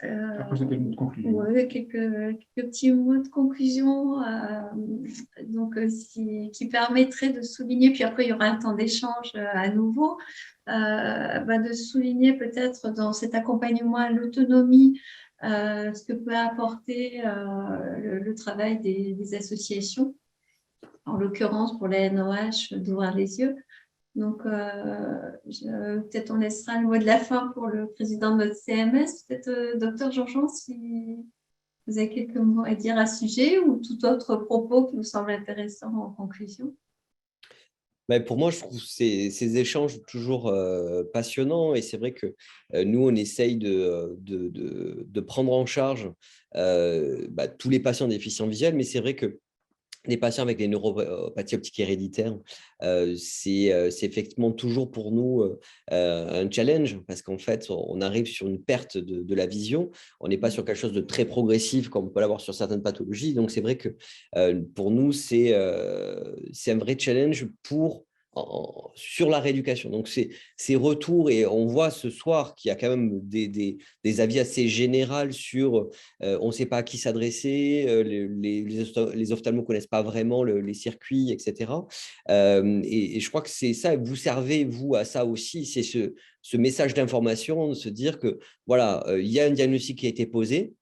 Après, c'était le mot de conclusion. Ouais, quelques petits mots de conclusion qui permettraient de souligner, puis après il y aura un temps d'échange à nouveau, de souligner peut-être dans cet accompagnement à l'autonomie ce que peut apporter le travail des associations, en l'occurrence pour la NOH, d'ouvrir les yeux. Donc, peut-être on laissera le mot de la fin pour le président de notre CMS, peut-être docteur Jean-Jean, si vous avez quelques mots à dire à ce sujet ou tout autre propos qui vous semble intéressant en conclusion. Ben, pour moi, je trouve ces échanges toujours passionnants et c'est vrai que nous, on essaye de prendre en charge tous les patients déficients visuels, mais c'est vrai que les patients avec les neuropathies optiques héréditaires, c'est effectivement toujours pour nous un challenge parce qu'en fait, on arrive sur une perte de la vision. On n'est pas sur quelque chose de très progressif comme on peut l'avoir sur certaines pathologies. Donc, c'est vrai que pour nous, c'est un vrai challenge sur la rééducation. Donc, ces retours, et on voit ce soir qu'il y a quand même des avis assez généraux sur on ne sait pas à qui s'adresser, les ophtalmos ne connaissent pas vraiment les circuits, etc. Et je crois que c'est ça, vous servez, vous, à ça aussi, c'est ce message d'information, de se dire que, voilà, il y a un diagnostic qui a été posé,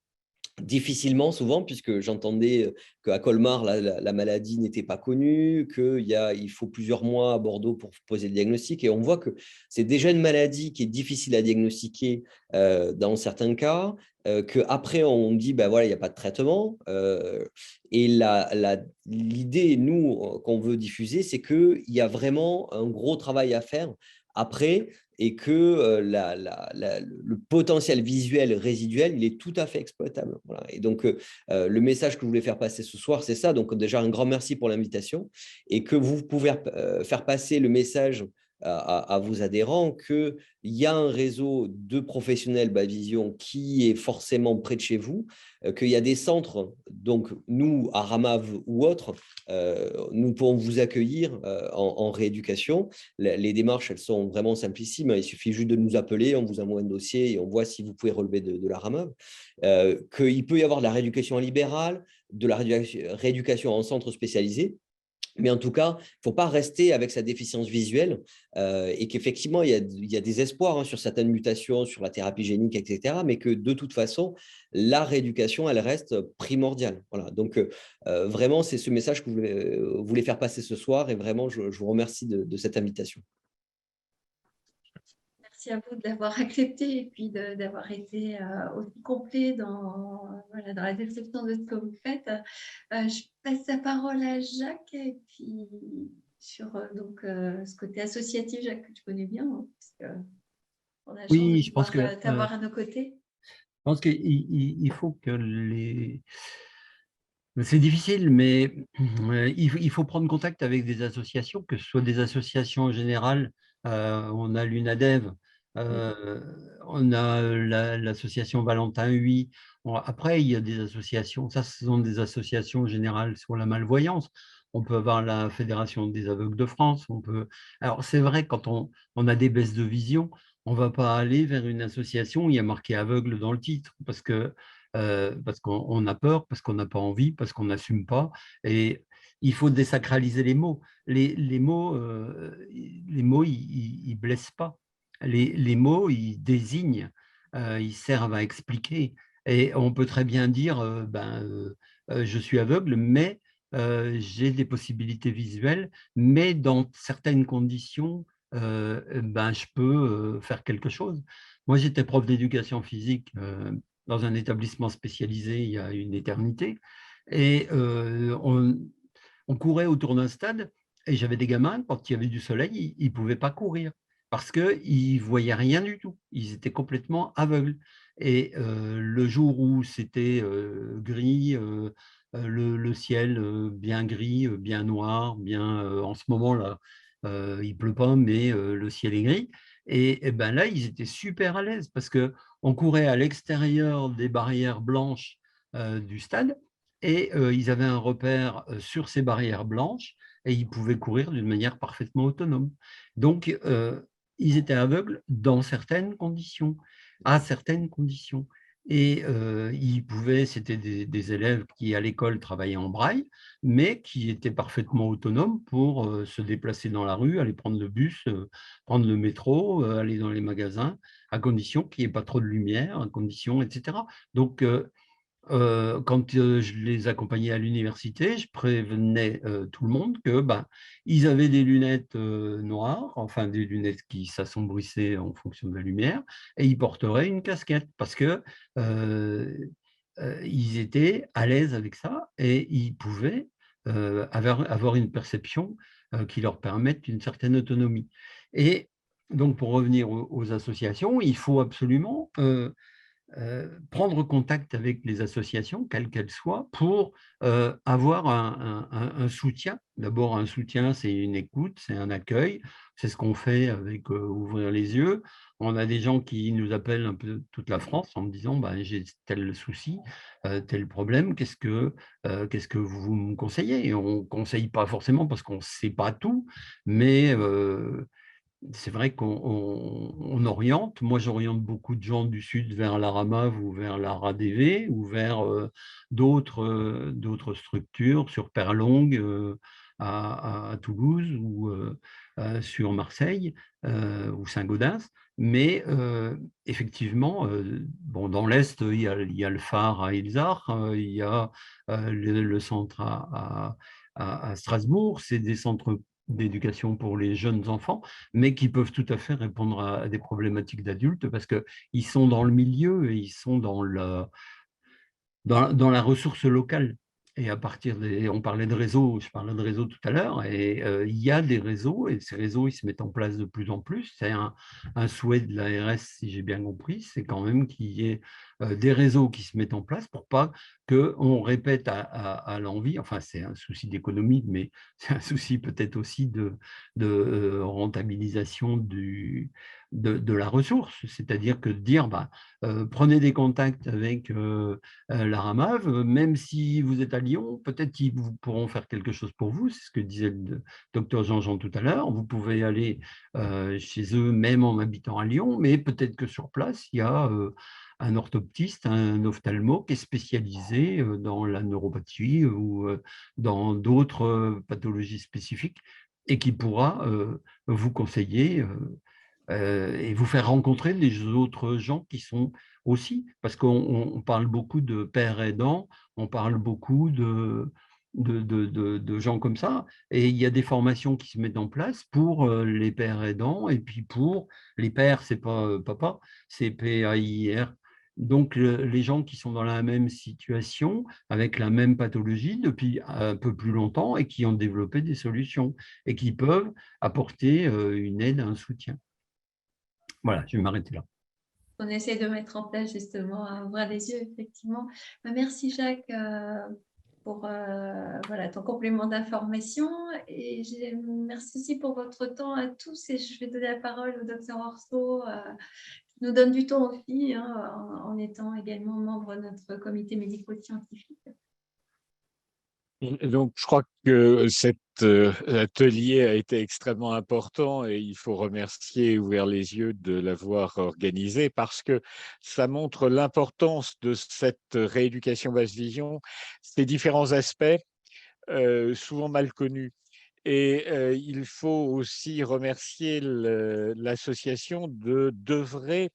difficilement souvent, puisque j'entendais qu'à Colmar, la maladie n'était pas connue, qu'il faut plusieurs mois à Bordeaux pour poser le diagnostic. Et on voit que c'est déjà une maladie qui est difficile à diagnostiquer dans certains cas, qu'après on dit, ben voilà, il n'y a pas de traitement. Et l'idée, nous, qu'on veut diffuser, c'est qu'il y a vraiment un gros travail à faire après et que le potentiel visuel résiduel, il est tout à fait exploitable. Voilà. Et donc, le message que je voulais faire passer ce soir, c'est ça. Donc, déjà, un grand merci pour l'invitation et que vous pouvez faire passer le message à vos adhérents qu'il y a un réseau de professionnels Bas-Vision qui est forcément près de chez vous, qu'il y a des centres, donc nous, à Ramav ou autres, nous pouvons vous accueillir en rééducation. Les démarches, elles sont vraiment simplissimes. Il suffit juste de nous appeler, on vous envoie un dossier et on voit si vous pouvez relever de la Ramav. Qu'il peut y avoir de la rééducation en libéral, de la rééducation en centre spécialisé. Mais en tout cas, il ne faut pas rester avec sa déficience visuelle et qu'effectivement, il y a des espoirs sur certaines mutations, sur la thérapie génique, etc. Mais que de toute façon, la rééducation, elle reste primordiale. Voilà. Donc, vraiment, c'est ce message que vous voulez faire passer ce soir et vraiment, je vous remercie de cette invitation. Merci à vous de l'avoir accepté et puis d'avoir été aussi complet dans la description de ce que vous faites. Je passe la parole à Jacques et puis sur ce côté associatif, Jacques, que tu connais bien, hein, parce qu'on a la chance de Oui, je pense pouvoir t'avoir à nos côtés. je pense qu'il faut que les… C'est difficile, mais il faut prendre contact avec des associations, que ce soit des associations générales. On a l'UNADEV, on a l'association Valentin Huy. Après, il y a des associations, ça, ce sont des associations générales sur la malvoyance. On peut avoir la Fédération des aveugles de France. Alors, c'est vrai, quand on a des baisses de vision, on ne va pas aller vers une association où il y a marqué aveugle dans le titre, parce qu'on a peur, parce qu'on n'a pas envie, parce qu'on n'assume pas. Et il faut désacraliser les mots. Les mots, ils ne blessent pas. Les mots, ils désignent, ils servent à expliquer. Et on peut très bien dire, je suis aveugle, mais j'ai des possibilités visuelles, mais dans certaines conditions, je peux faire quelque chose. Moi, j'étais prof d'éducation physique dans un établissement spécialisé il y a une éternité. Et on courait autour d'un stade et j'avais des gamins, quand il y avait du soleil, ils ne pouvaient pas courir parce qu'ils ne voyaient rien du tout. Ils étaient complètement aveugles. Et le jour où c'était gris, le ciel bien gris, bien noir, en ce moment-là, il ne pleut pas, mais le ciel est gris. Et ben là, ils étaient super à l'aise parce qu'on courait à l'extérieur des barrières blanches du stade et ils avaient un repère sur ces barrières blanches et ils pouvaient courir d'une manière parfaitement autonome. Donc, ils étaient aveugles dans certaines conditions, à certaines conditions. Et c'était des élèves qui, à l'école, travaillaient en braille, mais qui étaient parfaitement autonomes pour se déplacer dans la rue, aller prendre le bus, prendre le métro, aller dans les magasins, à condition qu'il n'y ait pas trop de lumière, à condition, etc. Donc, quand je les accompagnais à l'université, je prévenais tout le monde que ils avaient des lunettes noires, enfin des lunettes qui s'assombrissaient en fonction de la lumière, et ils porteraient une casquette parce que euh, ils étaient à l'aise avec ça et ils pouvaient avoir une perception qui leur permette une certaine autonomie. Et donc, pour revenir aux associations, il faut absolument prendre contact avec les associations, quelles qu'elles soient, pour avoir un soutien. D'abord, un soutien, c'est une écoute, c'est un accueil. C'est ce qu'on fait avec Ouvrir les yeux. On a des gens qui nous appellent un peu toute la France en me disant j'ai tel souci, tel problème, qu'est-ce que vous me conseillez? Et on ne conseille pas forcément parce qu'on ne sait pas tout, mais c'est vrai qu'on oriente. Moi, j'oriente beaucoup de gens du Sud vers la RAMAV ou vers la RADV ou vers d'autres structures sur Perlongue à Toulouse ou sur Marseille ou Saint-Gaudens. Mais effectivement, dans l'Est, il y a le phare à Ilzach, il y a le centre à Strasbourg. C'est des centres d'éducation pour les jeunes enfants, mais qui peuvent tout à fait répondre à des problématiques d'adultes parce qu'ils sont dans le milieu et ils sont dans la ressource locale. Et à partir des, on parlait de réseaux, je parlais de réseaux tout à l'heure, et il y a des réseaux, et ces réseaux, ils se mettent en place de plus en plus. C'est un souhait de l'ARS, si j'ai bien compris, c'est quand même qu'il y ait des réseaux qui se mettent en place pour pas qu'on répète à l'envi, enfin c'est un souci d'économie, mais c'est un souci peut-être aussi de rentabilisation de la ressource, c'est-à-dire que dire, prenez des contacts avec la RAMAV, même si vous êtes à Lyon, peut-être qu'ils pourront faire quelque chose pour vous, c'est ce que disait le docteur Jean-Jean tout à l'heure, vous pouvez aller chez eux même en habitant à Lyon, mais peut-être que sur place, il y a un orthoptiste, un ophtalmo qui est spécialisé dans la neuropathie ou dans d'autres pathologies spécifiques et qui pourra vous conseiller et vous faire rencontrer les autres gens qui sont aussi, parce qu'on parle beaucoup de pères aidants, on parle beaucoup de gens comme ça, et il y a des formations qui se mettent en place pour les pères aidants, et puis pour les pères, c'est pas papa, c'est PAIR. Donc, les gens qui sont dans la même situation, avec la même pathologie depuis un peu plus longtemps et qui ont développé des solutions et qui peuvent apporter une aide, un soutien. Voilà, je vais m'arrêter là. On essaie de mettre en place justement à ouvrir les yeux, effectivement. Merci Jacques pour voilà, ton complément d'information et merci aussi pour votre temps à tous et je vais donner la parole au docteur Orso qui nous donne du temps aussi en étant également membre de notre comité médico-scientifique. Et donc, je crois que cet atelier a été extrêmement important et il faut remercier Ouvrir les yeux de l'avoir organisé parce que ça montre l'importance de cette rééducation basse vision, ses différents aspects, souvent mal connus. Et il faut aussi remercier l'association d'œuvrer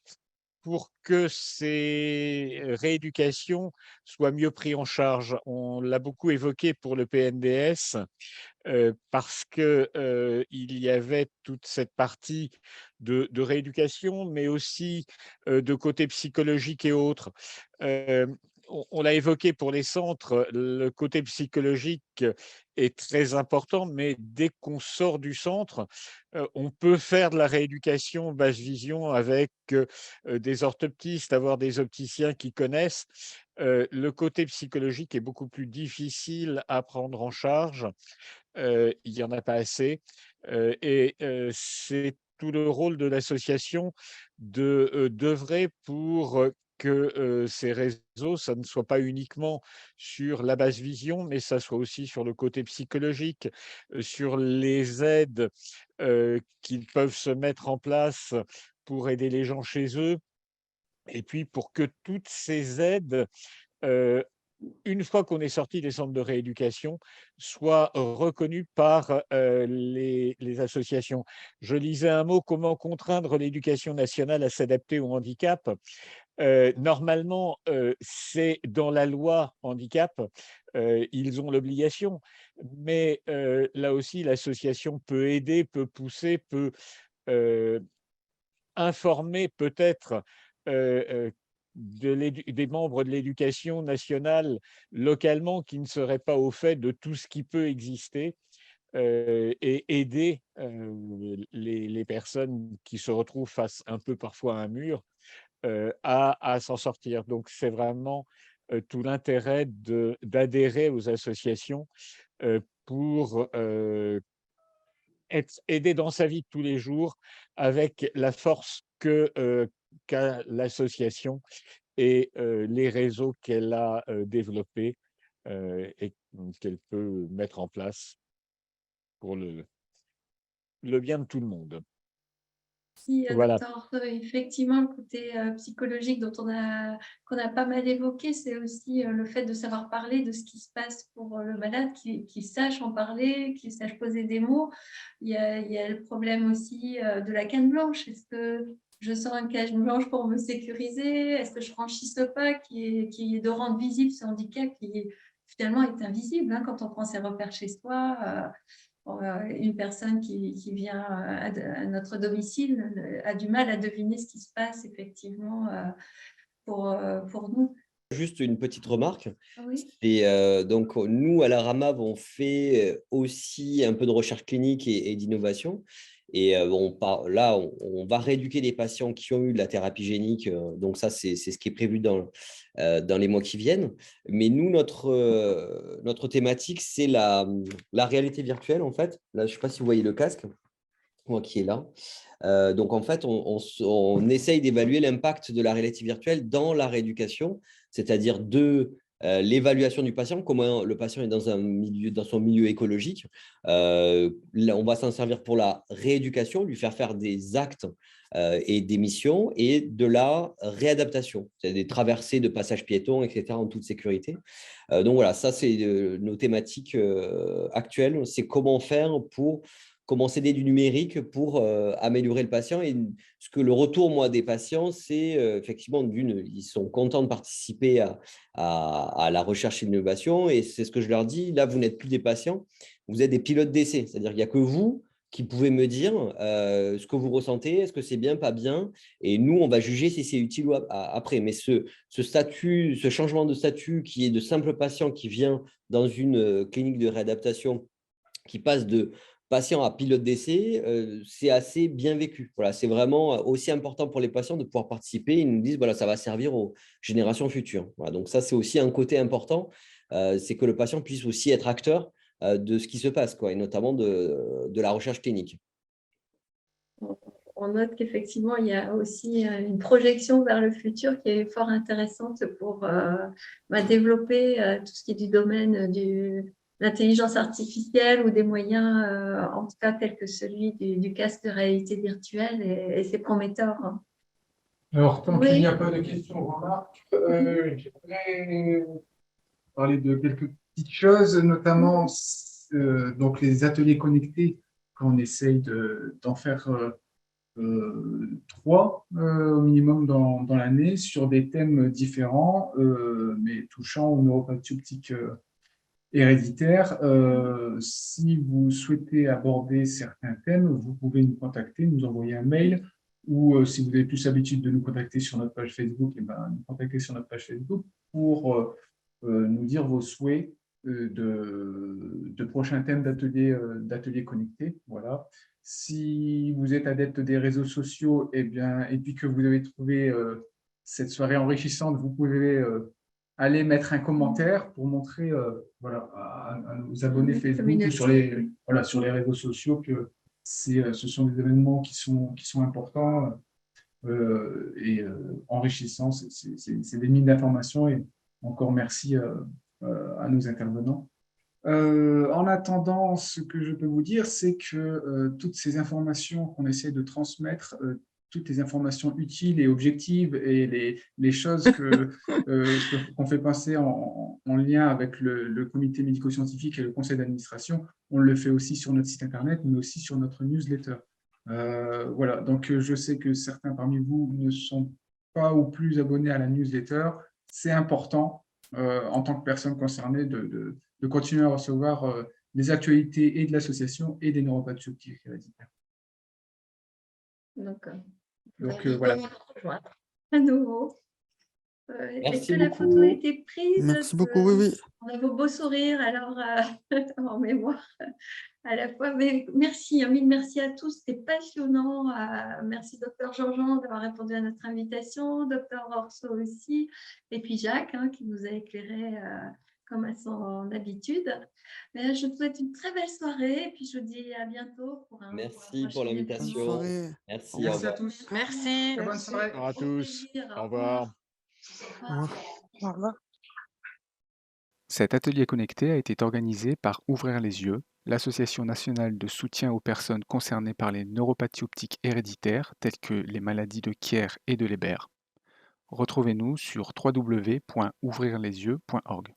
pour que ces rééducations soient mieux prises en charge. On l'a beaucoup évoqué pour le PNDS parce que il y avait toute cette partie de rééducation, mais aussi de côté psychologique et autres. On l'a évoqué pour les centres, le côté psychologique est très important, mais dès qu'on sort du centre, on peut faire de la rééducation basse vision avec des orthoptistes, avoir des opticiens qui connaissent. Le côté psychologique est beaucoup plus difficile à prendre en charge. Il n'y en a pas assez. Et c'est tout le rôle de l'association d'œuvrer pour que ces réseaux, ça ne soit pas uniquement sur la basse vision, mais ça soit aussi sur le côté psychologique, sur les aides qu'ils peuvent se mettre en place pour aider les gens chez eux, Et puis, pour que toutes ces aides, une fois qu'on est sorti des centres de rééducation, soient reconnues par les associations. Je lisais un mot, comment contraindre l'éducation nationale à s'adapter au handicap. Normalement, c'est dans la loi handicap, ils ont l'obligation, mais là aussi, l'association peut aider, peut pousser, peut euh, informer peut-être des membres de l'éducation nationale localement qui ne seraient pas au fait de tout ce qui peut exister et aider les personnes qui se retrouvent face un peu parfois à un mur à s'en sortir. Donc, c'est vraiment tout l'intérêt d'adhérer aux associations pour être aidé dans sa vie de tous les jours avec la force qu'a l'association et les réseaux qu'elle a développés et qu'elle peut mettre en place pour le bien de tout le monde. Si, Voilà. docteur, effectivement, le côté psychologique qu'on a pas mal évoqué, c'est aussi le fait de savoir parler de ce qui se passe pour le malade, qu'il sache en parler, qu'il sache poser des mots. Il y a le problème aussi de la canne blanche. Est-ce que je sors une canne blanche pour me sécuriser? Est-ce que je franchisse le pas qui est de rendre visible ce handicap qui finalement est invisible quand on prend ses repères chez soi une personne qui vient à notre domicile a du mal à deviner ce qui se passe effectivement pour nous. Juste une petite remarque. Oui. Et donc, nous, à la RAMAV, on fait aussi un peu de recherche clinique et d'innovation. Et là, on va rééduquer des patients qui ont eu de la thérapie génique. Donc, ça, c'est ce qui est prévu dans les mois qui viennent. Mais nous, notre thématique, c'est la réalité virtuelle, en fait. Là, je ne sais pas si vous voyez le casque, moi qui est là. Donc, en fait, on essaye d'évaluer l'impact de la réalité virtuelle dans la rééducation, c'est-à-dire l'évaluation du patient, comment le patient est dans son milieu écologique. Là, on va s'en servir pour la rééducation, lui faire faire des actes et des missions et de la réadaptation, c'est-à-dire des traversées de passages piétons, etc., en toute sécurité. Donc, voilà, ça, c'est nos thématiques actuelles. C'est comment faire pour s'aider du numérique pour améliorer le patient. Et ce que le retour, moi, des patients, c'est effectivement, ils sont contents de participer à la recherche et l'innovation. Et c'est ce que je leur dis, là, vous n'êtes plus des patients, vous êtes des pilotes d'essai. C'est-à-dire qu'il n'y a que vous qui pouvez me dire ce que vous ressentez, est-ce que c'est bien, pas bien. Et nous, on va juger si c'est utile ou après. Mais ce statut, ce changement de statut qui est de simple patient qui vient dans une clinique de réadaptation, qui passe de patient à pilote d'essai, c'est assez bien vécu. Voilà, c'est vraiment aussi important pour les patients de pouvoir participer. Ils nous disent, voilà, ça va servir aux générations futures. Voilà, donc ça, c'est aussi un côté important, c'est que le patient puisse aussi être acteur de ce qui se passe, et notamment de la recherche clinique. On note qu'effectivement, il y a aussi une projection vers le futur qui est fort intéressante pour développer tout ce qui est du domaine de l'intelligence artificielle ou des moyens, en tout cas tels que celui du casque de réalité virtuelle, et c'est prometteur. Alors, tant Oui. qu'il n'y a pas de questions ou remarques, j'aimerais parler de quelques petites choses, notamment donc les ateliers connectés, qu'on essaye d'en faire 3 au minimum dans l'année sur des thèmes différents, mais touchant aux neuropathies optiques héréditaires. Si vous souhaitez aborder certains thèmes, vous pouvez nous contacter, nous envoyer un mail, ou si vous avez plus l'habitude de nous contacter sur notre page Facebook, nous contacter sur notre page Facebook pour nous dire vos souhaits de prochains thèmes d'ateliers connectés. Voilà. Si vous êtes adepte des réseaux sociaux, et puis que vous avez trouvé cette soirée enrichissante, vous pouvez aller mettre un commentaire pour montrer à nos abonnés Facebook ou sur les réseaux sociaux que ce sont des événements qui sont importants et enrichissants. C'est des mines d'informations, et encore merci à nos intervenants. En attendant, ce que je peux vous dire, c'est que toutes ces informations qu'on essaie de transmettre, toutes les informations utiles et objectives et les choses qu'on fait passer en lien avec le comité médico-scientifique et le conseil d'administration, on le fait aussi sur notre site internet, mais aussi sur notre newsletter. Voilà, donc je sais que certains parmi vous ne sont pas ou plus abonnés à la newsletter. C'est important en tant que personne concernée de continuer à recevoir des actualités et de l'association et des neuropathies optiques héréditaires. Donc, voilà. À nouveau. Est-ce Merci que la beaucoup. photo a été prise? Merci beaucoup, oui, oui. On a vos beaux sourires alors en mémoire à la fois. Mais merci, mille merci à tous, c'était passionnant. Merci Dr Jean-Jean d'avoir répondu à notre invitation, Dr Orso aussi, et puis Jacques qui nous a éclairé comme à son habitude. Mais je vous souhaite une très belle soirée et puis je vous dis à bientôt pour un Merci pour prochain l'invitation. épisode. Merci, Merci à tous. Merci. Très bonne soirée. Bonjour à tous. Plaisir, Au revoir. Au revoir. Cet atelier connecté a été organisé par Ouvrir les yeux, l'Association nationale de soutien aux personnes concernées par les neuropathies optiques héréditaires telles que les maladies de Kier et de Leber. Retrouvez-nous sur www.ouvrirlesyeux.org.